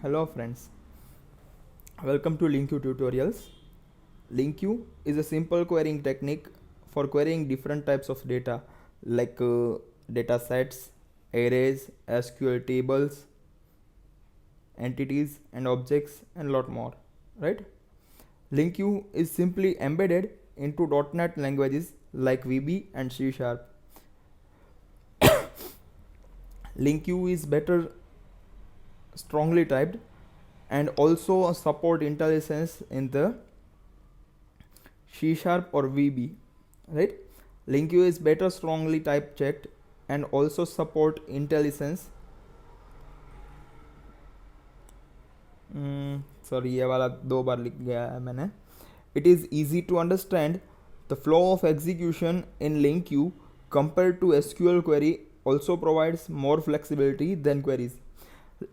Hello friends, welcome to LinkU tutorials. LinkU is a simple querying technique for querying different types of data like data sets, arrays, SQL tables, entities and objects and lot more, right? LinkU is simply embedded into .NET languages like VB and C#. LinkU is better strongly typed and also support IntelliSense in the C# or VB, right? LinkU is better strongly type checked and also support IntelliSense. Sorry ये वाला 2 बार लिख गया है मैंने. It is easy to understand the flow of execution in LinkU compared to SQL query also provides more flexibility than queries.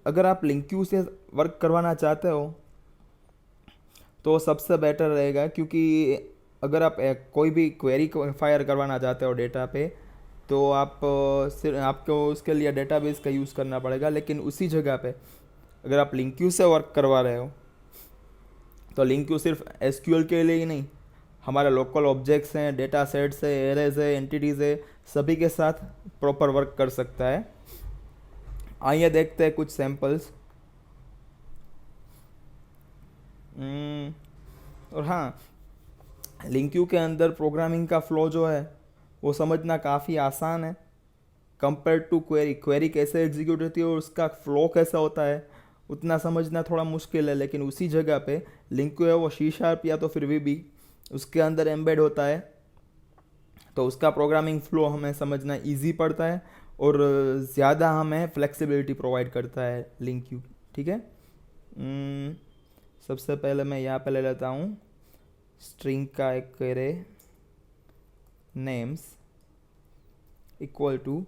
अगर आप LinkU से work करवाना चाहते हो तो सबसे बेटर रहेगा, क्योंकि अगर आप कोई भी क्वेरी फायर करवाना चाहते हो डेटा पे तो आप सिर्फ आपको उसके लिए डेटाबेस का यूज़ करना पड़ेगा. लेकिन उसी जगह पे अगर आप LinkU से वर्क करवा रहे हो तो LinkU सिर्फ SQL के लिए ही नहीं, हमारे लोकल ऑब्जेक्ट्स हैं, डेटा सेट्स है, एरेज है, एंटिटीज़ है, सभी के साथ प्रॉपर वर्क कर सकता है. आइए देखते हैं कुछ सैम्पल्स. और हाँ, LinkU के अंदर प्रोग्रामिंग का फ्लो जो है वो समझना काफ़ी आसान है कंपेयर टू क्वेरी. क्वेरी कैसे एग्जीक्यूट होती है और उसका फ्लो कैसा होता है उतना समझना थोड़ा मुश्किल है. लेकिन उसी जगह पे LinkU है वो C# या तो फिर VB उसके अंदर एम्बेड होता है, तो उसका प्रोग्रामिंग फ्लो हमें समझना इजी पड़ता है और ज़्यादा हमें फ्लेक्सिबिलिटी प्रोवाइड करता है LinkU. ठीक है. सबसे पहले मैं यहाँ पे ले लेता हूँ स्ट्रिंग का एक array names equal to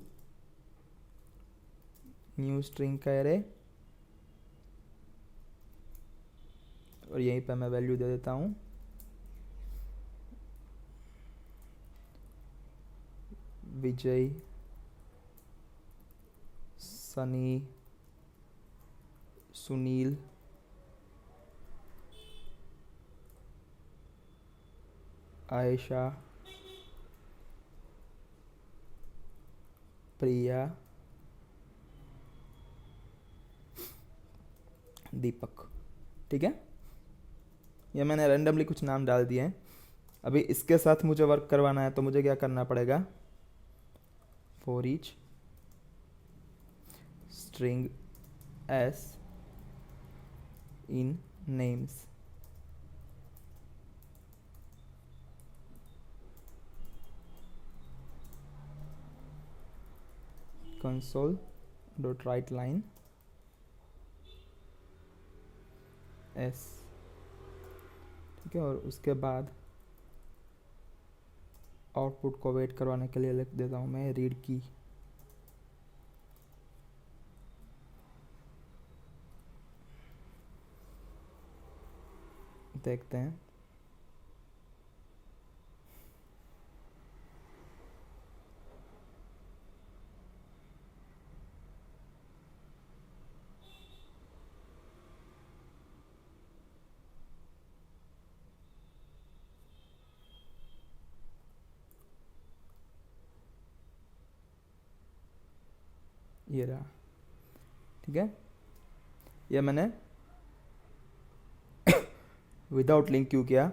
new string का एरे, और यहीं पे मैं वैल्यू दे देता हूँ विजय, सनी, सुनील, आयशा, प्रिया, दीपक. ठीक है. ये मैंने रैंडमली कुछ नाम डाल दिए हैं. अभी इसके साथ मुझे वर्क करवाना है तो मुझे क्या करना पड़ेगा, for each string S in names console dot right line S. ठीक है. और उसके बाद आउटपुट को वेट करवाने के लिए लिख देता हूँ मैं रीड की. देखते हैं. ये रहा. ठीक है. ये मैंने विदाउट LinkU किया.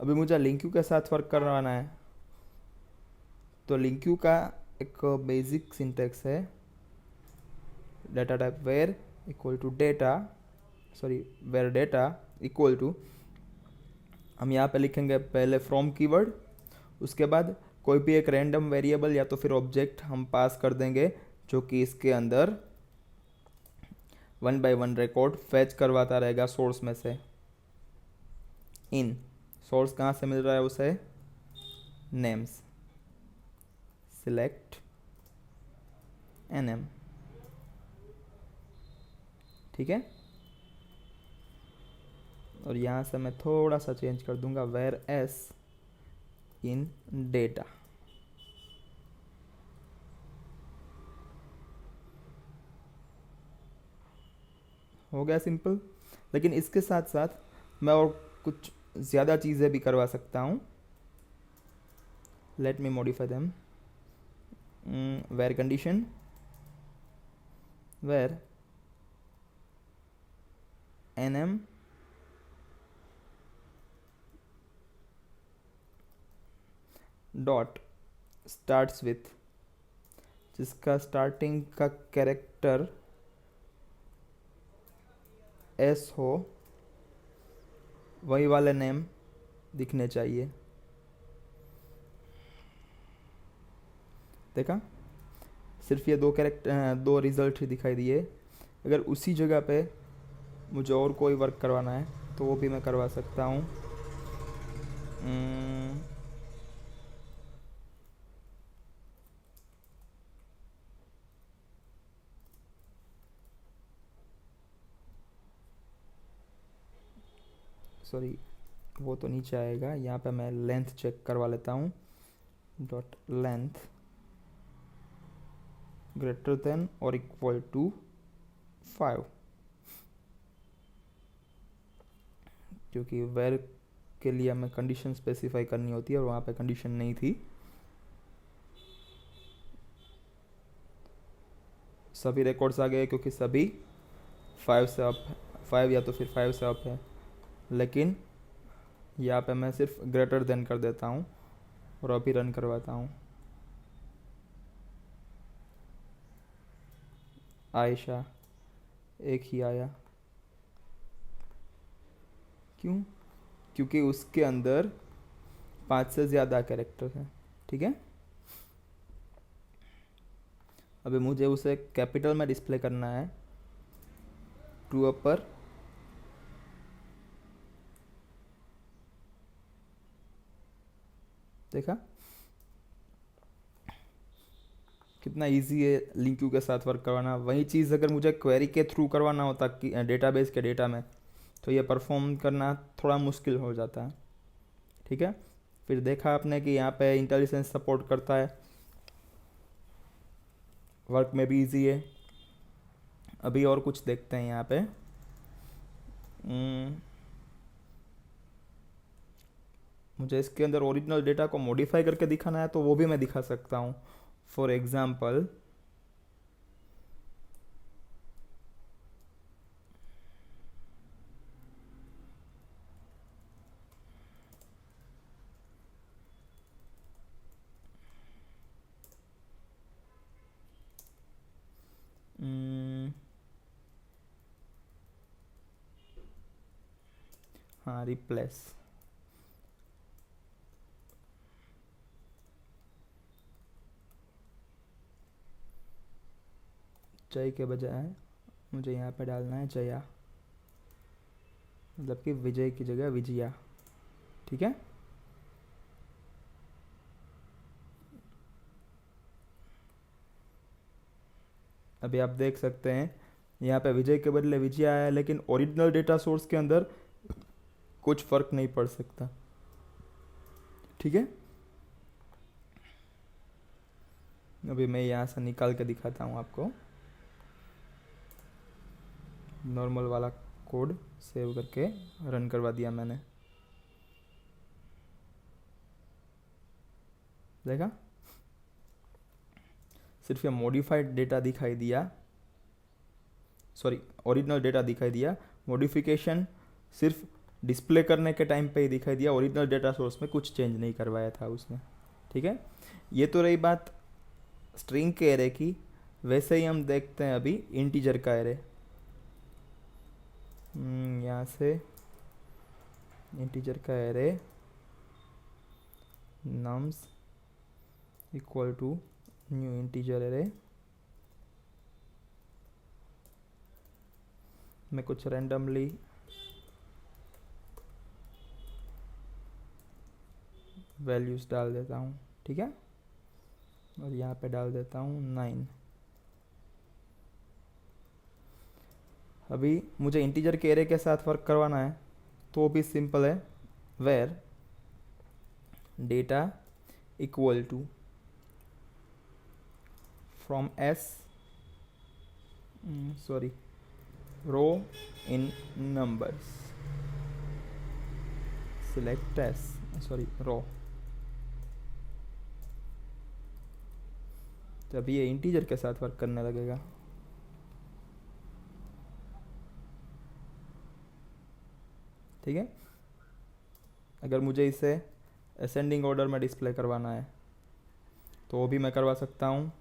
अभी मुझे LinkU के साथ वर्क करवाना है तो LinkU का एक बेसिक सिंटेक्स है data type var equal to data, sorry var data equal to, हम यहाँ पे लिखेंगे पहले फ्रॉम कीवर्ड, उसके बाद कोई भी एक रैंडम वेरिएबल या तो फिर ऑब्जेक्ट हम पास कर देंगे जो कि इसके अंदर 1 by 1 रिकॉर्ड फैच करवाता रहेगा सोर्स में से. इन सोर्स कहाँ से मिल रहा है उसे, नेम्स, सिलेक्ट nm. ठीक है. और यहाँ से मैं थोड़ा सा चेंज कर दूंगा वेर एस इन डेटा. हो गया सिंपल। लेकिन इसके साथ साथ मैं और कुछ ज़्यादा चीज़ें भी करवा सकता हूँ। Let me modify them. Where condition, where nm dot starts with, जिसका स्टार्टिंग का कैरेक्टर एस हो, वही वाले नेम दिखने चाहिए। देखा, सिर्फ ये दो कैरेक्टर, दो रिजल्ट ही दिखाई दिए। अगर उसी जगह पे मुझे और कोई वर्क करवाना है तो वो भी मैं करवा सकता हूँ। सॉरी, वो तो नीचे आएगा। यहाँ पे मैं लेंथ चेक करवा लेता हूँ। डॉट लेंथ ग्रेटर देन और इक्वल टू 5, क्योंकि वेर के लिए हमें कंडीशन स्पेसिफाई करनी होती है और वहाँ पे कंडीशन नहीं थी। सभी रिकॉर्ड्स आ गए क्योंकि सभी 5 से अप, 5 या तो फिर 5 से अप है। लेकिन यहाँ पे मैं सिर्फ ग्रेटर देन कर देता हूँ और अभी रन करवाता हूँ। आयशा एक ही आया, क्यों? क्योंकि उसके अंदर 5 से ज़्यादा कैरेक्टर हैं। ठीक है, अभी मुझे उसे कैपिटल में डिस्प्ले करना है। टू अपर, देखा कितना इजी है लिंक क्यू के साथ वर्क करवाना। वही चीज़ अगर मुझे क्वेरी के थ्रू करवाना होता कि डेटाबेस के डेटा में, तो ये परफॉर्म करना थोड़ा मुश्किल हो जाता है। ठीक है, फिर देखा आपने कि यहाँ पे इंटेलिजेंस सपोर्ट करता है, वर्क में भी इजी है। अभी और कुछ देखते हैं यहाँ पे। मुझे इसके अंदर ओरिजिनल डेटा को मॉडिफाई करके दिखाना है तो वो भी मैं दिखा सकता हूँ। फॉर एग्जाम्पल, हाँ, रिप्लेस। जय के बजाय मुझे यहाँ पे डालना है जया, मतलब कि विजय की जगह विजया। ठीक है, अभी आप देख सकते हैं यहाँ पे विजय के बदले विजय आया है, लेकिन ओरिजिनल डेटा सोर्स के अंदर कुछ फर्क नहीं पड़ सकता। ठीक है, अभी मैं यहाँ से निकाल के दिखाता हूँ आपको। नॉर्मल वाला कोड सेव करके रन करवा दिया मैंने, देखा सिर्फ ये मॉडिफाइड डेटा दिखाई दिया, सॉरी ओरिजिनल डेटा दिखाई दिया। मॉडिफिकेशन सिर्फ डिस्प्ले करने के टाइम पे ही दिखाई दिया, ओरिजिनल डेटा सोर्स में कुछ चेंज नहीं करवाया था उसने। ठीक है, ये तो रही बात स्ट्रिंग के एरे की। वैसे ही हम देखते हैं अभी इंटीजर का एरे। यहाँ से इंटीजर का array nums equal to new integer array मैं कुछ रैंडमली वैल्यूज़ डाल देता हूँ। ठीक है, और यहाँ पे डाल देता हूँ 9। अभी मुझे इंटीजर के एरे के साथ वर्क करवाना है तो भी सिंपल है। Where data equal to from S, sorry row in numbers, select S, sorry row. तो अभी ये इंटीजर के साथ वर्क करने लगेगा। ठीक है, अगर मुझे इसे असेंडिंग ऑर्डर में डिस्प्ले करवाना है तो वो भी मैं करवा सकता हूँ।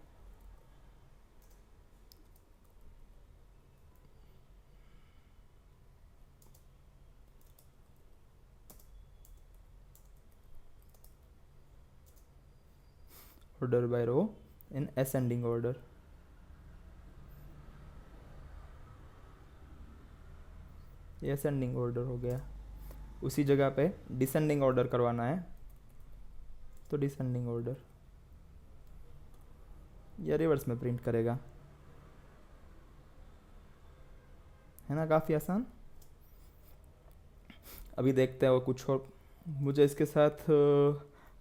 Order by row in ascending order. ये असेंडिंग ऑर्डर हो गया। उसी जगह पे डिसेंडिंग ऑर्डर करवाना है तो डिसेंडिंग ऑर्डर, या रिवर्स में प्रिंट करेगा, है ना, काफ़ी आसान। अभी देखते हैं वो कुछ और। मुझे इसके साथ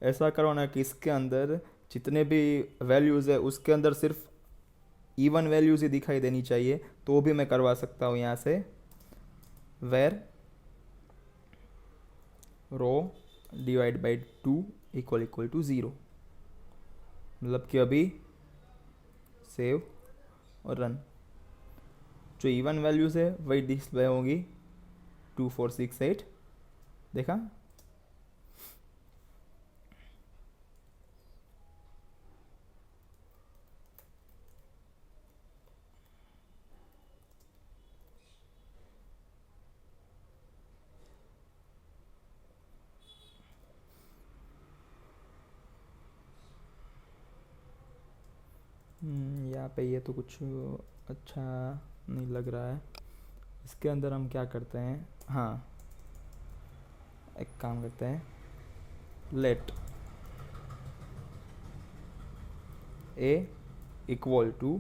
ऐसा करवाना है कि इसके अंदर जितने भी वैल्यूज़ है उसके अंदर सिर्फ इवन वैल्यूज़ ही दिखाई देनी चाहिए, तो भी मैं करवा सकता हूँ यहाँ से where row divide by 2 equal to 0। मतलब कि अभी सेव और रन, जो इवन वैल्यूज़ है वही डिस्प्ले होंगी 2 4 6 8। देखा, यहाँ पे ये तो कुछ अच्छा नहीं लग रहा है। इसके अंदर हम क्या करते हैं, हाँ एक काम करते हैं, let a equal to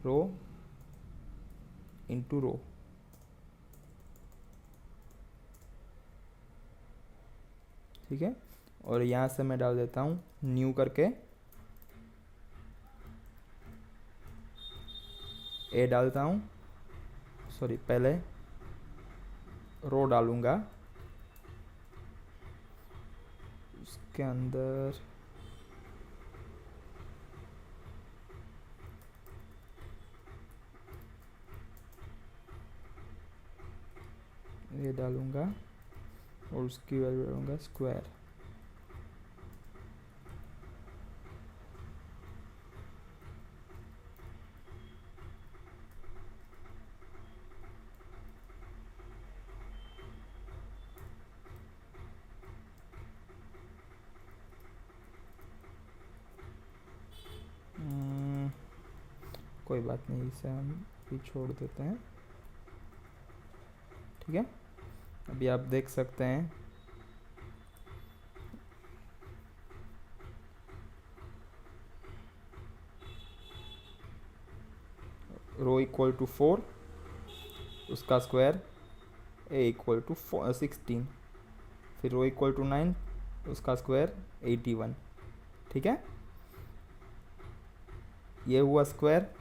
row into row. ठीक है, और यहाँ से मैं डाल देता हूँ न्यू करके, ए डालता हूँ, सॉरी पहले रो डालूँगा, उसके अंदर ये डालूँगा और उसकी वैल्यू डालूँगा स्क्वायर। कोई बात नहीं, इसे हम भी छोड़ देते हैं। ठीक है, अभी आप देख सकते हैं रो इक्वल टू 4, उसका स्क्वायर ए इक्वल टू 16, फिर रो इक्वल टू 9, उसका स्क्वायर 81। ठीक है, ये हुआ स्क्वायर।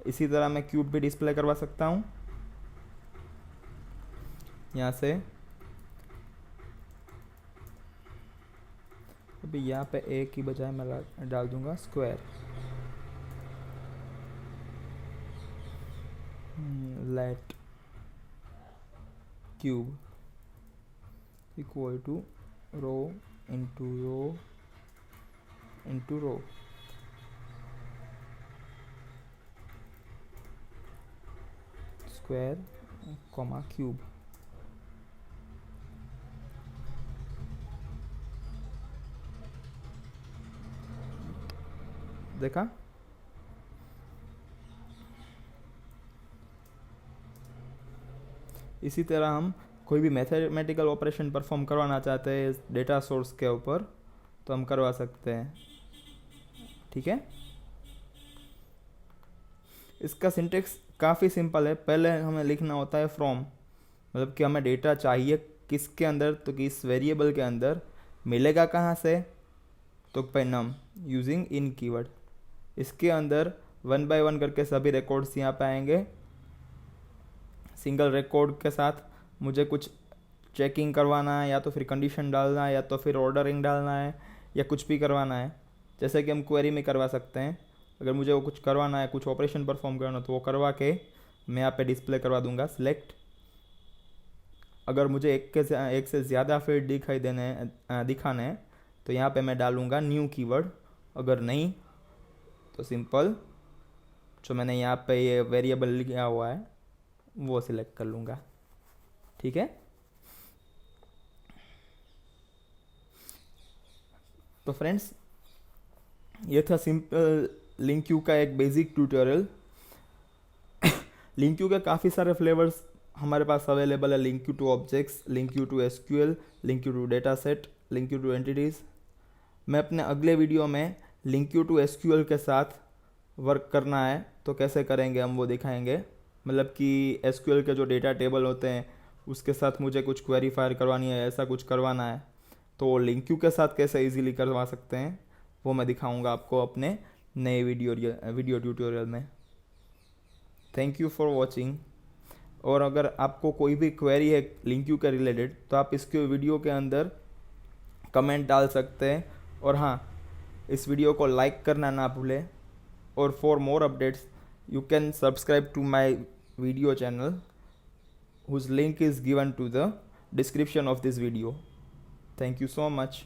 इसी तरह मैं क्यूब भी डिस्प्ले करवा सकता हूँ। यहाँ से अभी यहाँ पे ए की बजाय मैं डाल दूंगा square. Let cube equal to row into row into row. Square comma cube. देखा, इसी तरह हम कोई भी मैथमेटिकल ऑपरेशन परफॉर्म करवाना चाहते हैं डेटा सोर्स के ऊपर तो हम करवा सकते हैं। ठीक है, इसका सिंटेक्स काफ़ी सिंपल है। पहले हमें लिखना होता है फ्रॉम, मतलब कि हमें डेटा चाहिए किसके अंदर, तो किस वेरिएबल के अंदर, मिलेगा कहाँ से, तो by num using in keyword. इसके अंदर 1 बाय 1 करके सभी रिकॉर्ड्स यहाँ पे आएंगे। सिंगल रिकॉर्ड के साथ मुझे कुछ चेकिंग करवाना है, या तो फिर कंडीशन डालना है, या तो फिर ऑर्डरिंग डालना है, या कुछ भी करवाना है, जैसे कि हम क्वेरी में करवा सकते हैं। अगर मुझे वो कुछ करवाना है, कुछ ऑपरेशन परफॉर्म करना तो वो करवा के मैं यहाँ पे डिस्प्ले करवा दूंगा सिलेक्ट। अगर मुझे एक से ज़्यादा फील्ड दिखाने हैं तो यहाँ पे मैं डालूँगा न्यू कीवर्ड। अगर नहीं तो सिंपल जो मैंने यहाँ पे ये वेरिएबल लिखा हुआ है वो सिलेक्ट कर लूँगा। ठीक है, तो फ्रेंड्स ये था सिंपल लिंक क्यू का एक बेसिक ट्यूटोरियल। लिंक क्यू के काफ़ी सारे फ्लेवर्स हमारे पास अवेलेबल है। Link Q to objects, link Q to SQL, link Q to data set, link Q to entities. मैं अपने अगले वीडियो में लिंक क्यू टू एसक्यूएल के साथ वर्क करना है तो कैसे करेंगे हम वो दिखाएंगे। मतलब कि एसक्यूएल के जो डेटा टेबल होते हैं उसके साथ मुझे कुछ क्वेरी फायर करवानी है, ऐसा कुछ करवाना है तो लिंक क्यू के साथ कैसे इजीली करवा सकते हैं वो मैं दिखाऊंगा आपको अपने नए वीडियो ट्यूटोरियल में। Thank you for watching. और अगर आपको कोई भी क्वेरी है लिंक क्यू के रिलेटेड तो आप इसके वीडियो के अंदर कमेंट डाल सकते हैं। और हाँ, इस वीडियो को लाइक करना ना भूलें। और for more updates you can subscribe to my video channel whose link is given to the description of this video. Thank you so much.